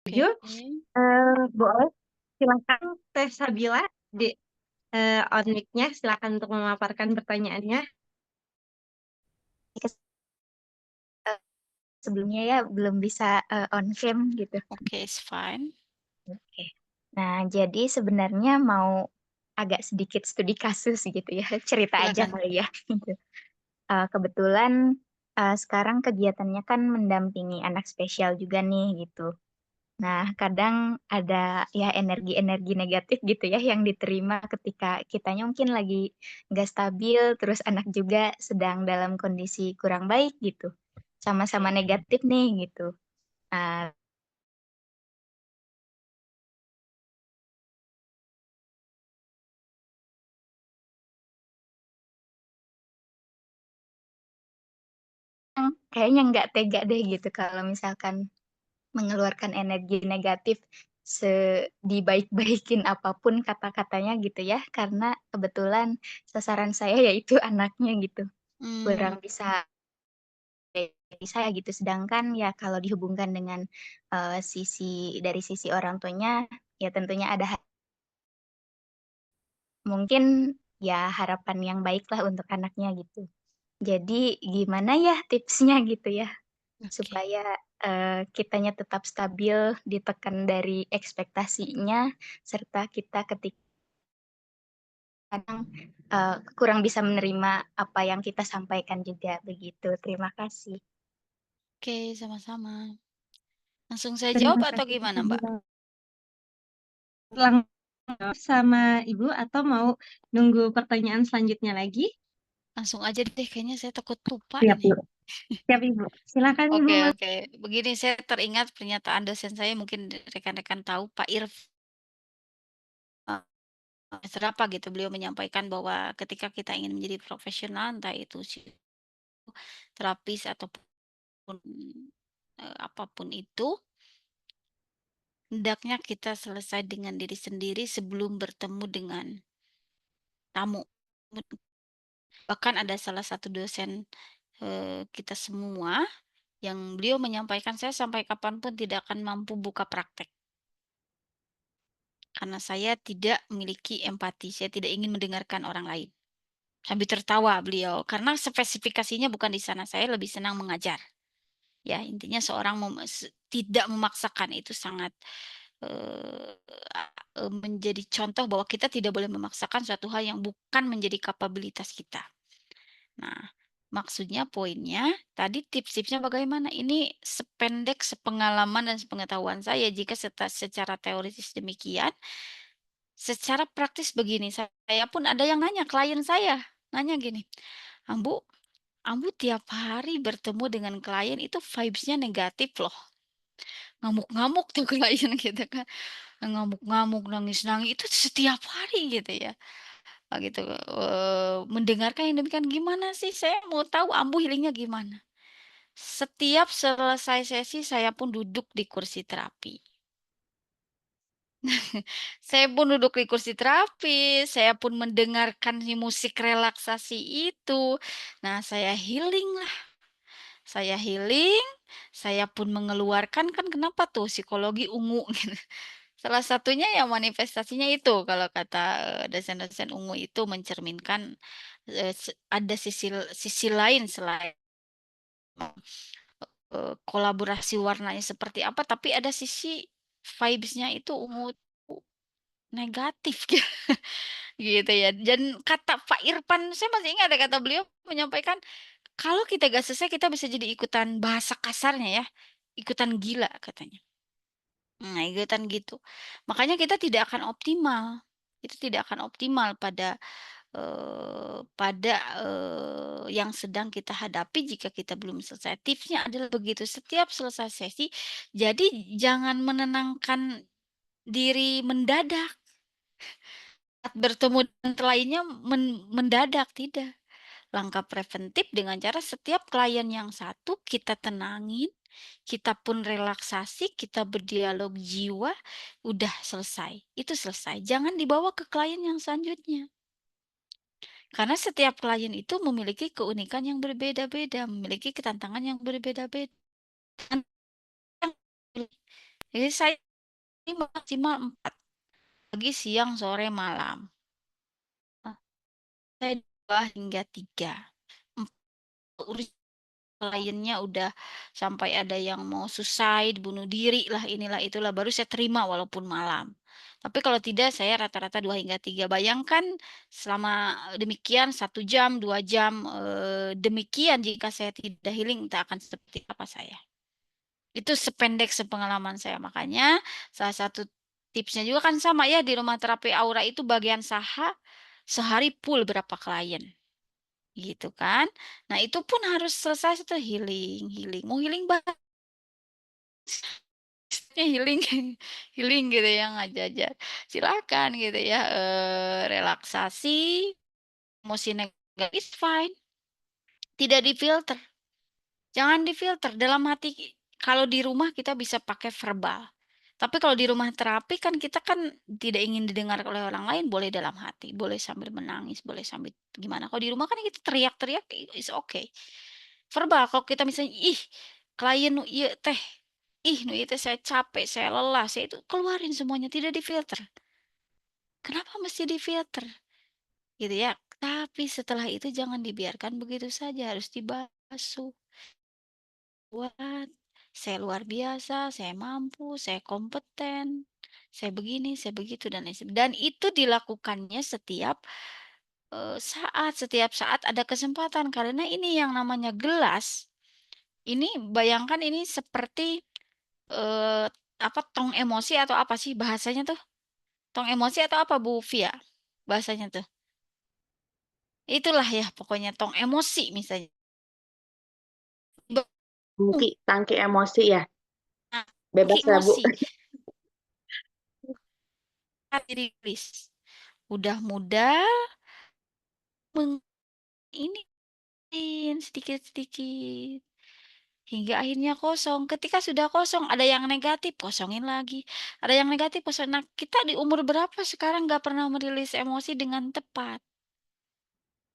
Setuju, Oke. boleh silakan Teh Sabila di on mic-nya silakan untuk memaparkan pertanyaannya. Kes sebelumnya ya belum bisa, on cam gitu. Oke, it's fine. Oke. Nah, jadi sebenarnya mau agak sedikit studi kasus gitu ya, cerita aja Silakan. kali ya, gitu. Kebetulan, sekarang kegiatannya kan mendampingi anak spesial juga nih, gitu. Nah, kadang ada ya energi-energi negatif gitu ya yang diterima ketika kitanya mungkin lagi nggak stabil, terus anak juga sedang dalam kondisi kurang baik gitu. Sama-sama Oke. negatif nih gitu. Eee, kayaknya nggak tega deh gitu kalau misalkan mengeluarkan energi negatif dibaik-baikin apapun kata-katanya gitu ya, karena kebetulan sasaran saya yaitu anaknya gitu, Mmm, kurang bisa dari saya gitu. Sedangkan ya kalau dihubungkan dengan, dari sisi orang tuanya, ya tentunya ada mungkin ya harapan yang baiklah untuk anaknya gitu. Jadi gimana ya tipsnya gitu ya, oke. supaya, kitanya tetap stabil, ditekan dari ekspektasinya, serta kita kadang, kurang bisa menerima apa yang kita sampaikan juga begitu. Terima kasih. Oke, sama-sama. Langsung saya jawab Terima atau kasih Teh gimana, Mbak? Sabila. Langsung sama Ibu atau mau nunggu pertanyaan selanjutnya lagi? Langsung aja deh, kayaknya saya takut lupa Siap, ini. Bu. Siap, Ibu. Silakan Ibu, Oke, Mas. oke. Begini, saya teringat pernyataan dosen saya, mungkin rekan-rekan tahu, Pak Profesor apa gitu, beliau menyampaikan bahwa ketika kita ingin menjadi profesional, entah itu terapis ataupun, apa itu, hendaknya kita selesai dengan diri sendiri sebelum bertemu dengan tamu. Bahkan ada salah satu dosen, kita semua yang beliau menyampaikan, "Saya sampai kapanpun tidak akan mampu buka praktek, karena saya tidak memiliki empati, saya tidak ingin mendengarkan orang lain." Sambil tertawa beliau, karena spesifikasinya bukan di sana, saya lebih senang mengajar. Ya, intinya seorang tidak memaksakan itu sangat, eee, menjadi contoh bahwa kita tidak boleh memaksakan suatu hal yang bukan menjadi kapabilitas kita. Nah, maksudnya poinnya tadi tips-tipsnya bagaimana, ini sependek sepengalaman dan sepengetahuan saya jika secara teoritis demikian, secara praktis begini, saya pun ada yang nanya, klien saya, nanya gini, "Ambu Ambu tiap hari bertemu dengan klien itu vibes-nya negatif loh, ngamuk-ngamuk tuh klien," gitu kan, ngamuk-ngamuk, nangis-nangis, itu setiap hari gitu ya. Gitu, mendengarkan yang demikian, "Gimana sih? Saya mau tahu Ambu healing-nya gimana?" Setiap selesai sesi saya pun duduk di kursi terapi. Saya pun duduk di kursi terapi, saya pun mendengarkan si musik relaksasi itu. Nah, saya healing, saya pun mengeluarkan kan kenapa tuh psikologi ungu gitu. Salah satunya ya manifestasinya itu kalau kata, dosen-dosen ungu itu mencerminkan, ada sisi lain selain, kolaborasi warnanya seperti apa, tapi ada sisi vibes-nya itu ungu tuh negatif gitu ya. Dan kata Pak Irfan, saya masih ingat ya kata beliau menyampaikan, "Kalau kita gak selesai kita bisa jadi ikutan bahasa kasarnya ya, ikutan gila," katanya. Nah, ikutan gitu. Makanya kita tidak akan optimal. Itu tidak akan optimal pada yang sedang kita hadapi jika kita belum selesai. Tipsnya adalah begitu, setiap selesai sesi, jadi jangan menenangkan diri mendadak, saat bertemu dengan kliennya mendadak, tidak. Langkah preventif dengan cara setiap klien yang satu kita tenangin, kita pun relaksasi, kita berdialog jiwa, udah selesai, itu selesai. Jangan dibawa ke klien yang selanjutnya. Karena setiap klien itu memiliki keunikan yang berbeda-beda, memiliki ketantangan yang berbeda-beda. Jadi saya ini maksimal 4, pagi, siang, sore, malam. Nah, saya 2 hingga 3. Urus kliennya udah sampai ada yang mau suicide, bunuh diri lah, inilah itulah, baru saya terima walaupun malam. Tapi kalau tidak saya rata-rata 2 hingga 3. Bayangkan selama demikian 1 jam, 2 jam, demikian jika saya tidak healing entah akan seperti apa saya. Itu sependek sepengalaman saya, makanya salah satu tipsnya juga kan sama ya di rumah terapi aura itu bagian saha, sehari full berapa klien, gitu kan. Nah itu pun harus selesai itu healing healing, mau healing healing healing gitu ya, ngajajar, silakan gitu ya, relaksasi, emosi negatif is fine, tidak difilter. Jangan difilter dalam hati kalau di rumah kita bisa pakai verbal. Tapi kalau di rumah terapi kan kita kan tidak ingin didengar oleh orang lain, boleh dalam hati, boleh sambil menangis, boleh sambil gimana. Kalau di rumah kan kita teriak-teriak is okay. Verbal kalau kita misalnya, "Ih, klien nu ieu teh, ih nu ieu teh saya capek, saya lelah," saya itu keluarin semuanya, tidak difilter. Kenapa mesti difilter? Gitu ya. Tapi setelah itu jangan dibiarkan begitu saja, harus dibasuh. Kuat, saya luar biasa, saya mampu, saya kompeten, saya begini, saya begitu, dan itu dilakukannya setiap saat ada kesempatan. Karena ini yang namanya gelas, ini bayangkan ini seperti, eee, apa, tong emosi atau apa sih bahasanya tuh? Tong emosi atau apa Bu Fia, bahasanya tuh? Itulah ya pokoknya tong emosi misalnya. Tangki emosi ya? Tangki Bebas lah, Bu. emosi. Dirilis. Udah muda ini sedikit-sedikit, hingga akhirnya kosong. Ketika sudah kosong, ada yang negatif, kosongin lagi. Ada yang negatif, kosong. Nah, kita di umur berapa sekarang nggak pernah merilis emosi dengan tepat.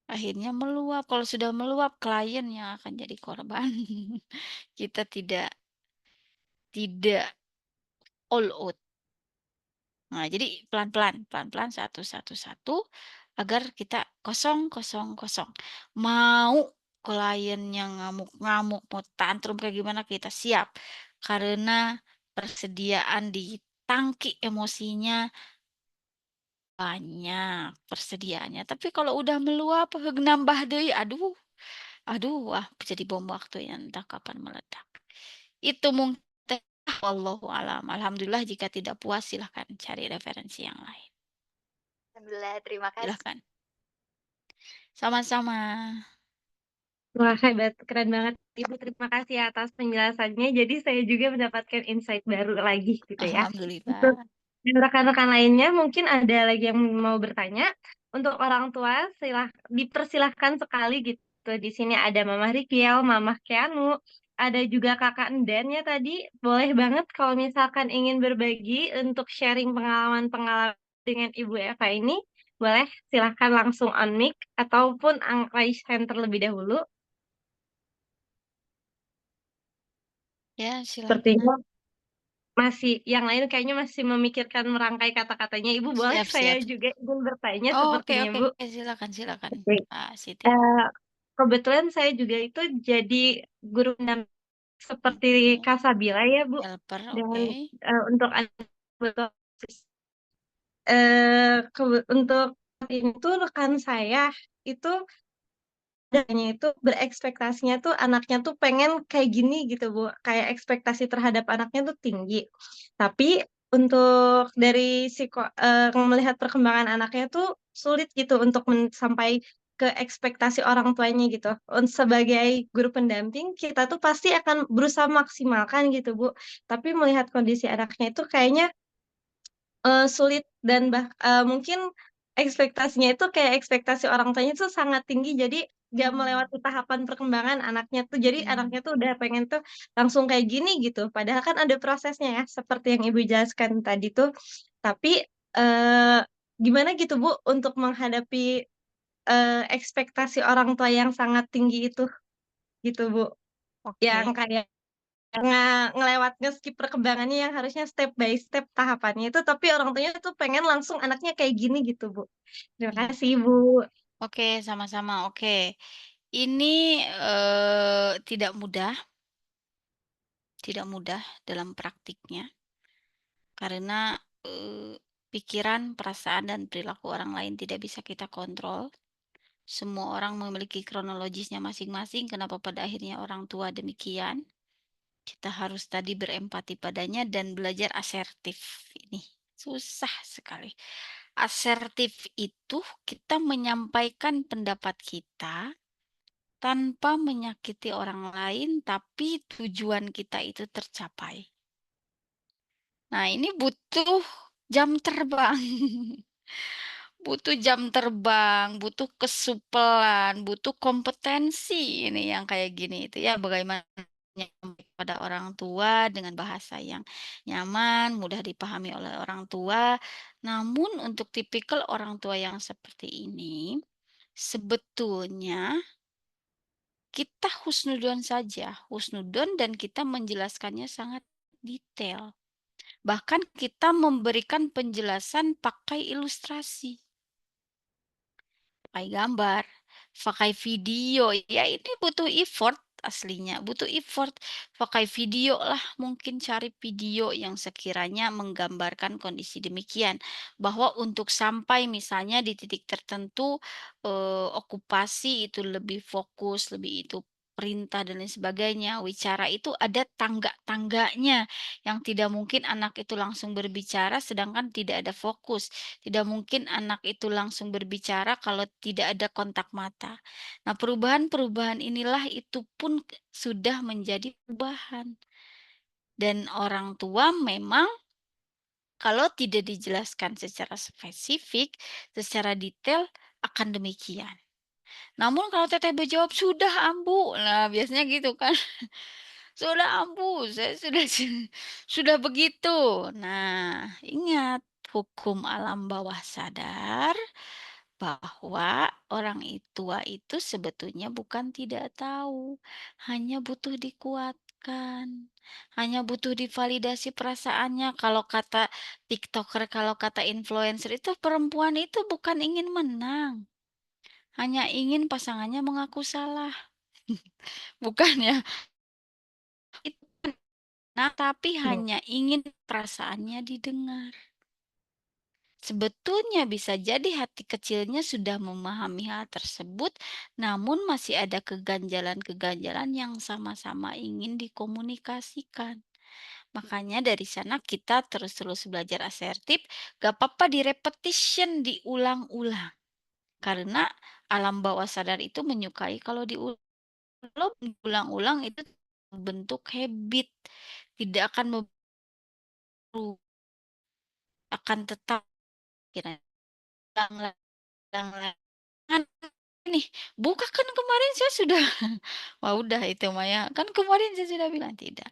Akhirnya meluap. Kalau sudah meluap, klien yang akan jadi korban. Kita tidak all out. Nah, jadi pelan-pelan, pelan-pelan, satu, satu, satu, agar kita kosong, kosong, kosong. Mau kliennya ngamuk-ngamuk, mau tantrum kayak gimana, kita siap. Karena persediaan di tangki emosinya banyak persediaannya. Tapi kalau udah meluap, nambah deui, aduh, aduh, wah jadi bom waktu yang entah kapan meledak. Itu mungkin wallahu alam. Alhamdulillah jika tidak puas silahkan cari referensi yang lain. Alhamdulillah, terima kasih. Silahkan. Sama-sama. Wah, hebat, keren banget. Ibu, terima kasih atas penjelasannya. Jadi saya juga mendapatkan insight baru lagi gitu ya. Untuk Alhamdulillah. rekan-rekan lainnya mungkin ada lagi yang mau bertanya. Untuk orang tua dipersilahkan sekali gitu. Di sini ada Mama Rikiel, Mama Keanu, ada juga Kakak Endan ya tadi. Boleh banget kalau misalkan ingin berbagi untuk sharing pengalaman-pengalaman dengan Ibu Eva ini. Boleh silahkan langsung on mic ataupun raise hand terlebih dahulu. Ya, silakan. Sepertinya yang lain kayaknya masih memikirkan merangkai kata-katanya. Ibu boleh Siap, saya siap. juga ingin bertanya Oh, oke, sepertinya, oke. Bu. Silakan, silakan. Oke. Pak Siti. Kebetulan saya juga itu jadi guru pendamping seperti Oke. Kak Sabila ya, Bu. Helper, Dan oke. untuk untuk ini tuh rekan saya itu itu berekspektasinya tuh anaknya tuh pengen kayak gini gitu, Bu, kayak ekspektasi terhadap anaknya tuh tinggi. Tapi untuk dari melihat perkembangan anaknya tuh sulit gitu untuk sampai ke ekspektasi orang tuanya gitu. Sebagai guru pendamping, kita tuh pasti akan berusaha maksimalkan gitu, Bu. Tapi melihat kondisi anaknya itu kayaknya sulit dan mungkin ekspektasinya itu kayak ekspektasi orang tuanya itu sangat tinggi, jadi nggak melewati tahapan perkembangan anaknya tuh. Jadi anaknya tuh udah pengen tuh langsung kayak gini gitu, padahal kan ada prosesnya ya, seperti yang Ibu jelaskan tadi tuh. Tapi, eee, gimana gitu Bu, untuk menghadapi, ekspektasi orang tua yang sangat tinggi itu, gitu Bu? Yang Oke. kayak ngelewat nge-skip perkembangannya yang harusnya step by step tahapannya itu, tapi orang tuanya tuh pengen langsung anaknya kayak gini gitu, Bu. Terima Iya. kasih, Bu. Oke, sama-sama. Oke. Ini tidak mudah dalam praktiknya karena pikiran, perasaan, dan perilaku orang lain tidak bisa kita kontrol. Semua orang memiliki kronologisnya masing-masing, kenapa pada akhirnya orang tua demikian. Kita harus tadi berempati padanya dan belajar asertif. Ini susah sekali. Asertif itu kita menyampaikan pendapat kita tanpa menyakiti orang lain, tapi tujuan kita itu tercapai. Nah, ini butuh jam terbang. Butuh jam terbang, butuh kesupelan, butuh kompetensi ini yang kayak gini itu ya, bagaimana menyampaikan pada orang tua dengan bahasa yang nyaman, mudah dipahami oleh orang tua. Namun untuk tipikal orang tua yang seperti ini, sebetulnya kita husnudon saja, husnudon, dan kita menjelaskannya sangat detail. Bahkan kita memberikan penjelasan pakai ilustrasi. Pakai gambar, pakai video, ya ini butuh effort aslinya, butuh effort. Pakai video lah, mungkin cari video yang sekiranya menggambarkan kondisi demikian. Bahwa untuk sampai misalnya di titik tertentu, okupasi itu lebih fokus, lebih itu perintah dan lain sebagainya. Wicara itu ada tangga-tangganya, yang tidak mungkin anak itu langsung berbicara sedangkan tidak ada fokus. Tidak mungkin anak itu langsung berbicara kalau tidak ada kontak mata. Nah, perubahan-perubahan inilah itu pun sudah menjadi perubahan. Dan orang tua memang kalau tidak dijelaskan secara spesifik, secara detail akan demikian. Namun kalau teteh berjawab, "Sudah, Ambu." Nah, biasanya gitu kan. "Sudah, Ambu, saya sudah sudah begitu." Nah, ingat hukum alam bawah sadar bahwa orang tua itu sebetulnya bukan tidak tahu, hanya butuh dikuatkan, hanya butuh divalidasi perasaannya. Kalau kata TikToker, kalau kata influencer itu perempuan itu bukan ingin menang, hanya ingin pasangannya mengaku salah. Bukan ya? Itu nah, tapi hanya ingin perasaannya didengar. Sebetulnya bisa jadi hati kecilnya sudah memahami hal tersebut, namun masih ada keganjalan-keganjalan yang sama-sama ingin dikomunikasikan. Makanya dari sana kita terus-terus belajar asertif, gak apa-apa repetition, diulang-ulang. Karena alam bawah sadar itu menyukai kalau diulang-ulang itu bentuk habit, tidak akan akan tetap kira kan nih, "Buka kan kemarin saya sudah." Wah udah itu mah ya, "Kan kemarin saya sudah bilang." Tidak.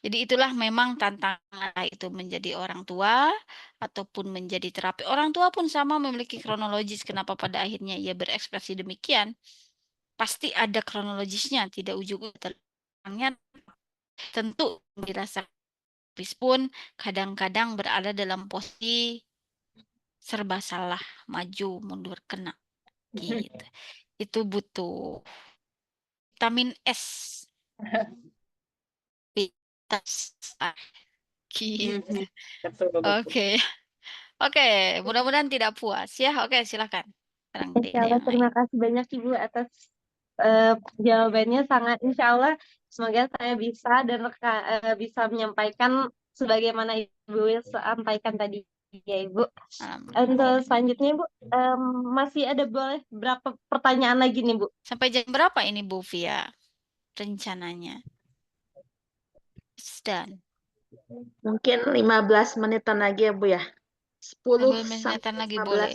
Jadi itulah memang tantangan itu menjadi orang tua ataupun menjadi terapi. Orang tua pun sama memiliki kronologis kenapa pada akhirnya ia berekspresi demikian. Pasti ada kronologisnya, tidak ujug-ujug tentu dirasakan pun kadang-kadang berada dalam posisi serba salah, maju, mundur, kena, gitu. Itu butuh vitamin S, gitu. Betul, betul. Oke, oke, mudah-mudahan tidak puas ya. Oke, silakan. Sekarang Insya Dede Allah, yang lain. terima kasih banyak Ibu atas jawabannya. Sangat Insya Allah semoga saya bisa dan bisa menyampaikan sebagaimana Ibu sampaikan tadi ya Ibu. Alhamdulillah. Untuk selanjutnya Ibu, masih ada boleh berapa pertanyaan lagi nih Bu? Sampai jam berapa ini Bu Via rencananya? Dan Mungkin 15 menitan lagi ya, Bu ya. 10 15 sampai menitan lagi 15. boleh.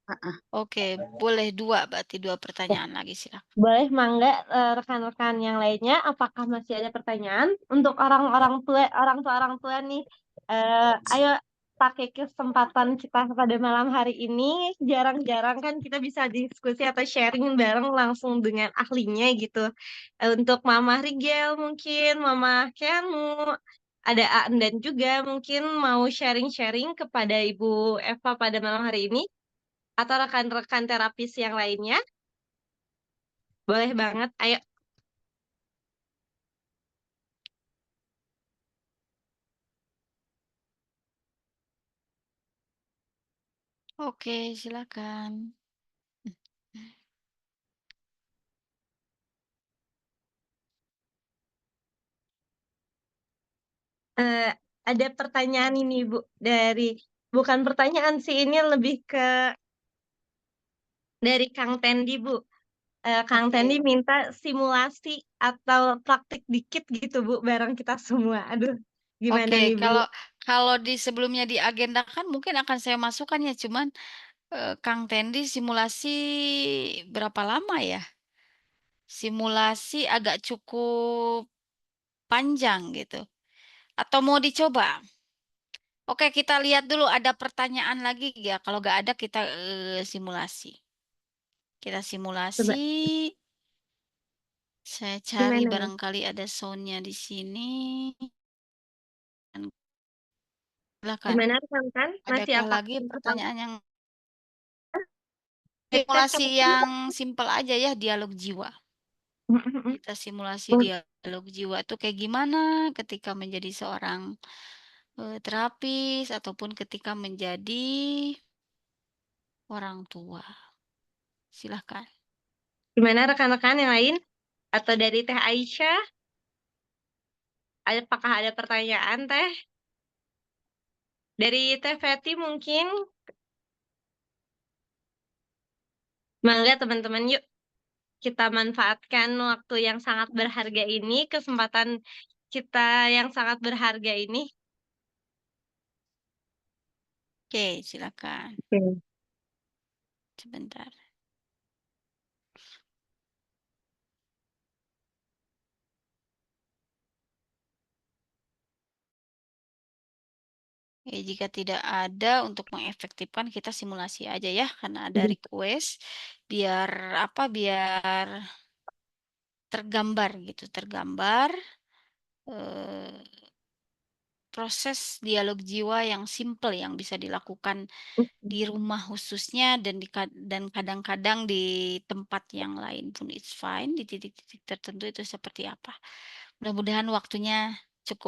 Heeh. Oke, boleh berarti 2 pertanyaan lagi silakan. Boleh mangga rekan-rekan yang lainnya, apakah masih ada pertanyaan untuk orang tua nih? Ayo pakai kesempatan kita pada malam hari ini, jarang-jarang kan kita bisa diskusi atau sharing bareng langsung dengan ahlinya gitu. Untuk Mama Rigel mungkin, Mama Keanu, ada Aan dan juga mungkin mau sharing-sharing kepada Ibu Eva pada malam hari ini, atau rekan-rekan terapis yang lainnya. Boleh banget, ayo. Oke, silakan. Eh, ada pertanyaan ini Bu, bukan pertanyaan sih, ini lebih ke dari Kang Tendi Bu. Kang Oke. Tendi minta simulasi atau praktik dikit gitu Bu, bareng kita semua. Aduh, gimana Oke, nih Bu? kalau di sebelumnya diagendakan mungkin akan saya masukkan ya, cuman Kang Tendi simulasi berapa lama ya? Simulasi agak cukup panjang gitu. Atau mau dicoba? Oke, kita lihat dulu ada pertanyaan lagi ya. Kalau nggak ada kita simulasi. Kita Coba simulasi. Saya cari gimana nih? barangkali ada soundnya di sini. Silakan. Gimana rekan-rekan? Masih Adakah apa? lagi Atau pertanyaan yang tes simulasi kemungkinan? yang simpel aja ya, dialog jiwa. Kita simulasi Oh, dialog jiwa tuh kayak gimana ketika menjadi seorang terapis ataupun ketika menjadi orang tua. Silahkan. gimana rekan-rekan yang lain? Atau dari Teh Aisyah? Apakah ada pertanyaan Teh? Dari Teh Feti mungkin? Mangga teman-teman yuk. Kita manfaatkan waktu yang sangat berharga ini, kesempatan kita yang sangat berharga ini. Oke, silakan. Oke. Sebentar. Jika tidak ada untuk mengefektifkan kita simulasi aja ya karena ada request biar apa biar tergambar gitu, tergambar eh, proses dialog jiwa yang simple yang bisa dilakukan di rumah khususnya dan kadang-kadang di tempat yang lain pun it's fine, di titik-titik tertentu itu seperti apa. Mudah-mudahan waktunya cukup.